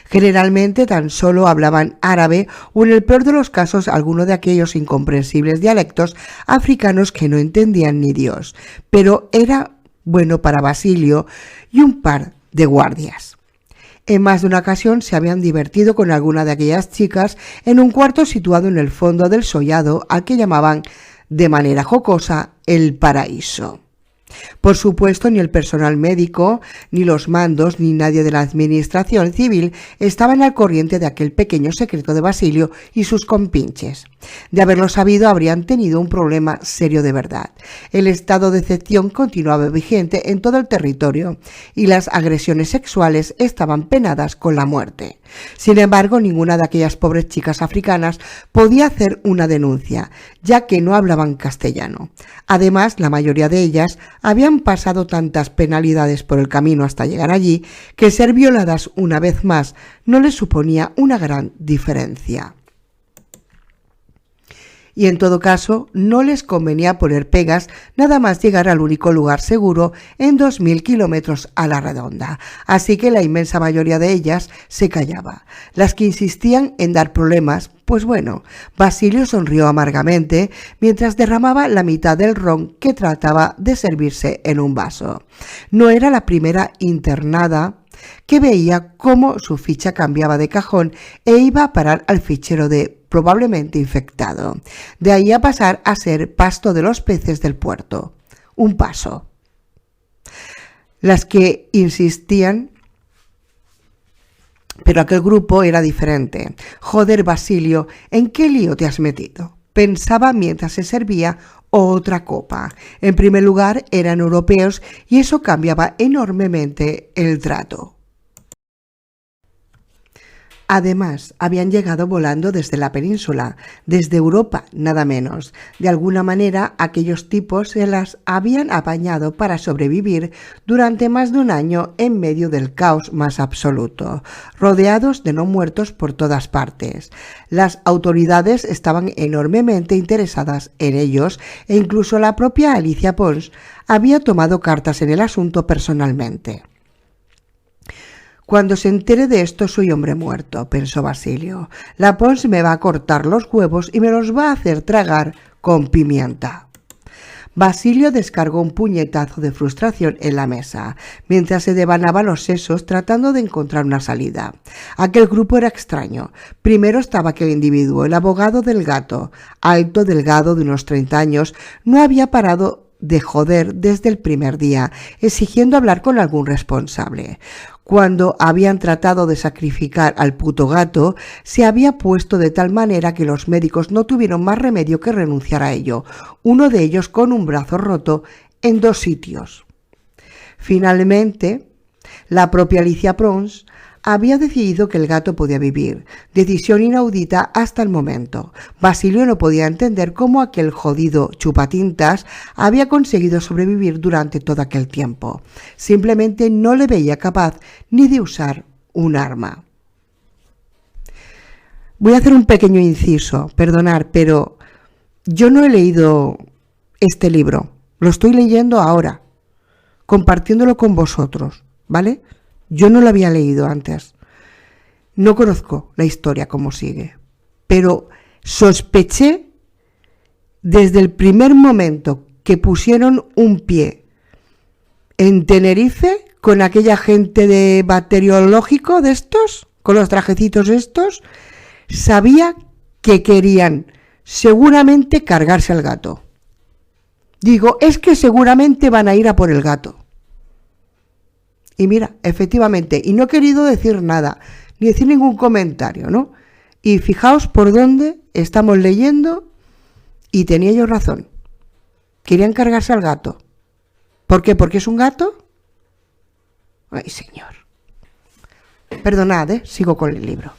Generalmente tan solo hablaban árabe o, en el peor de los casos, alguno de aquellos incomprensibles dialectos africanos que no entendían ni Dios. Pero era bueno para Basilio y un par de guardias. En más de una ocasión se habían divertido con alguna de aquellas chicas en un cuarto situado en el fondo del sollado al que llamaban de manera jocosa el paraíso. Por supuesto, ni el personal médico, ni los mandos, ni nadie de la administración civil estaban al corriente de aquel pequeño secreto de Basilio y sus compinches. De haberlo sabido, habrían tenido un problema serio de verdad. El estado de excepción continuaba vigente en todo el territorio y las agresiones sexuales estaban penadas con la muerte. Sin embargo, ninguna de aquellas pobres chicas africanas podía hacer una denuncia, ya que no hablaban castellano. Además, la mayoría de ellas habían pasado tantas penalidades por el camino hasta llegar allí que ser violadas una vez más no les suponía una gran diferencia. Y en todo caso, no les convenía poner pegas nada más llegar al único lugar seguro en 2000 kilómetros a la redonda. Así que la inmensa mayoría de ellas se callaba. Las que insistían en dar problemas, pues bueno, Basilio sonrió amargamente mientras derramaba la mitad del ron que trataba de servirse en un vaso. No era la primera internada que veía cómo su ficha cambiaba de cajón e iba a parar al fichero de probablemente infectado. De ahí a pasar a ser pasto de los peces del puerto. Un paso. Las que insistían, pero aquel grupo era diferente. Joder, Basilio, ¿en qué lío te has metido?, pensaba mientras se servía otra copa. En primer lugar, eran europeos y eso cambiaba enormemente el trato. Además, habían llegado volando desde la península, desde Europa, nada menos. De alguna manera, aquellos tipos se las habían apañado para sobrevivir durante más de un año en medio del caos más absoluto, rodeados de no muertos por todas partes. Las autoridades estaban enormemente interesadas en ellos e incluso la propia Alicia Pons había tomado cartas en el asunto personalmente. Cuando se entere de esto soy hombre muerto, pensó Basilio. La Pons me va a cortar los huevos y me los va a hacer tragar con pimienta. Basilio descargó un puñetazo de frustración en la mesa, mientras se devanaba los sesos tratando de encontrar una salida. Aquel grupo era extraño. Primero estaba aquel individuo, el abogado del gato, alto, delgado, de unos 30 años, no había parado de joder desde el primer día, exigiendo hablar con algún responsable. Cuando habían tratado de sacrificar al puto gato, se había puesto de tal manera que los médicos no tuvieron más remedio que renunciar a ello, uno de ellos con un brazo roto en 2 sitios. Finalmente, la propia Alicia Pons había decidido que el gato podía vivir, decisión inaudita hasta el momento. Basilio no podía entender cómo aquel jodido chupatintas había conseguido sobrevivir durante todo aquel tiempo. Simplemente no le veía capaz ni de usar un arma. Voy a hacer un pequeño inciso, perdonar, pero yo no he leído este libro. Lo estoy leyendo ahora, compartiéndolo con vosotros, ¿vale? Yo no lo había leído antes. No conozco la historia como sigue, pero sospeché desde el primer momento que pusieron un pie en Tenerife con aquella gente de bacteriológico de estos, con los trajecitos estos, sabía que querían seguramente cargarse al gato. Digo, es que seguramente van a ir a por el gato. Y mira, efectivamente, y no he querido decir nada, ni decir ningún comentario, ¿no? Y fijaos por dónde estamos leyendo y tenía yo razón. Querían cargarse al gato. ¿Por qué? ¿Porque es un gato? Ay, señor. Perdonad, sigo con el libro.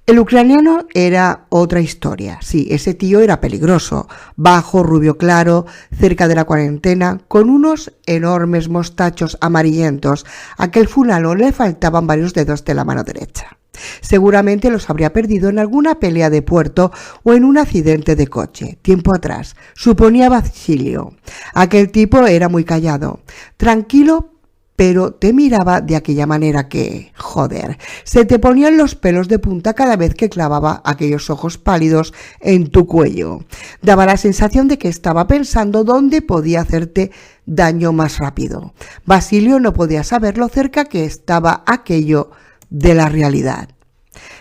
El ucraniano era otra historia. Sí, ese tío era peligroso, bajo, rubio claro, cerca de la cuarentena, con unos enormes mostachos amarillentos. A aquel fulano le faltaban varios dedos de la mano derecha. Seguramente los habría perdido en alguna pelea de puerto o en un accidente de coche, tiempo atrás, suponía Basilio. Aquel tipo era muy callado, tranquilo, pero te miraba de aquella manera que, joder, se te ponían los pelos de punta cada vez que clavaba aquellos ojos pálidos en tu cuello. Daba la sensación de que estaba pensando dónde podía hacerte daño más rápido. Basilio no podía saber lo cerca que estaba aquello de la realidad.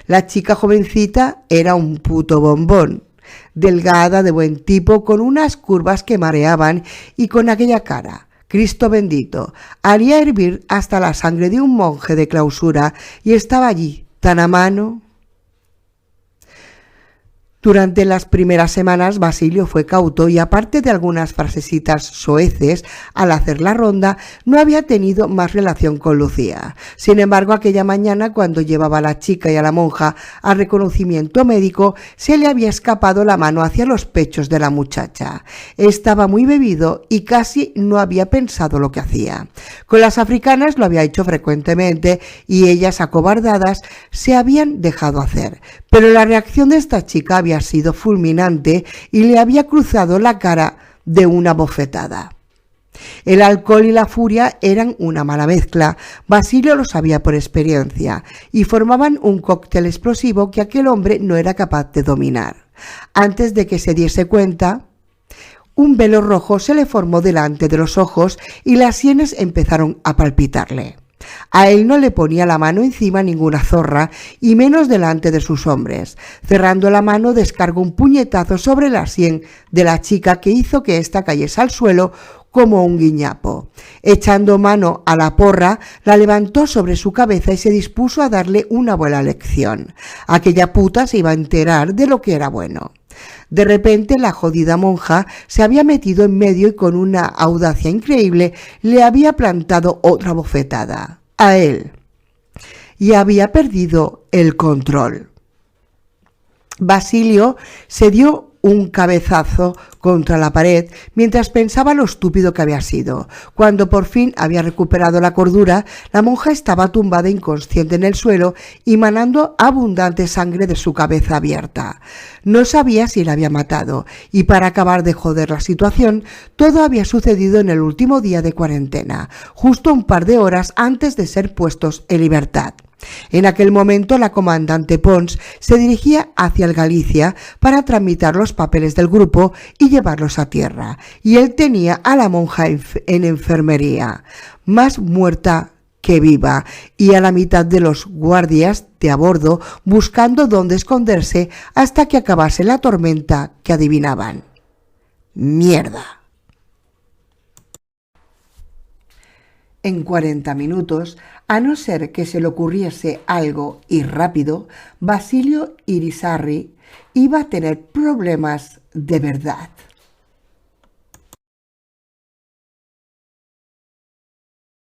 La chica jovencita era un puto bombón, delgada, de buen tipo, con unas curvas que mareaban y con aquella cara. Cristo bendito, haría hervir hasta la sangre de un monje de clausura y estaba allí, tan a mano. Durante las primeras semanas Basilio fue cauto y aparte de algunas frasecitas soeces al hacer la ronda, no había tenido más relación con Lucía. Sin embargo, aquella mañana cuando llevaba a la chica y a la monja al reconocimiento médico, se le había escapado la mano hacia los pechos de la muchacha. Estaba muy bebido y casi no había pensado lo que hacía. Con las africanas lo había hecho frecuentemente y ellas, acobardadas, se habían dejado hacer. Pero la reacción de esta chica había sido fulminante y le había cruzado la cara de una bofetada. El alcohol y la furia eran una mala mezcla. Basilio lo sabía por experiencia y formaban un cóctel explosivo que aquel hombre no era capaz de dominar. Antes de que se diese cuenta, un velo rojo se le formó delante de los ojos y las sienes empezaron a palpitarle. A él no le ponía la mano encima ninguna zorra, y menos delante de sus hombres. Cerrando la mano, descargó un puñetazo sobre la sien de la chica que hizo que ésta cayese al suelo como un guiñapo. Echando mano a la porra, la levantó sobre su cabeza y se dispuso a darle una buena lección. Aquella puta se iba a enterar de lo que era bueno. De repente la jodida monja se había metido en medio y con una audacia increíble le había plantado otra bofetada a él y había perdido el control. Basilio se dio un cabezazo contra la pared mientras pensaba lo estúpido que había sido. Cuando por fin había recuperado la cordura, la monja estaba tumbada inconsciente en el suelo y manando abundante sangre de su cabeza abierta. No sabía si la había matado y, para acabar de joder la situación, todo había sucedido en el último día de cuarentena, justo un par de horas antes de ser puestos en libertad. En aquel momento la comandante Pons se dirigía hacia el Galicia para tramitar los papeles del grupo y llevarlos a tierra, y él tenía a la monja en enfermería, más muerta que viva, y a la mitad de los guardias de a bordo buscando dónde esconderse hasta que acabase la tormenta que adivinaban. ¡Mierda! En 40 minutos, a no ser que se le ocurriese algo y rápido, Basilio Irizarry iba a tener problemas de verdad.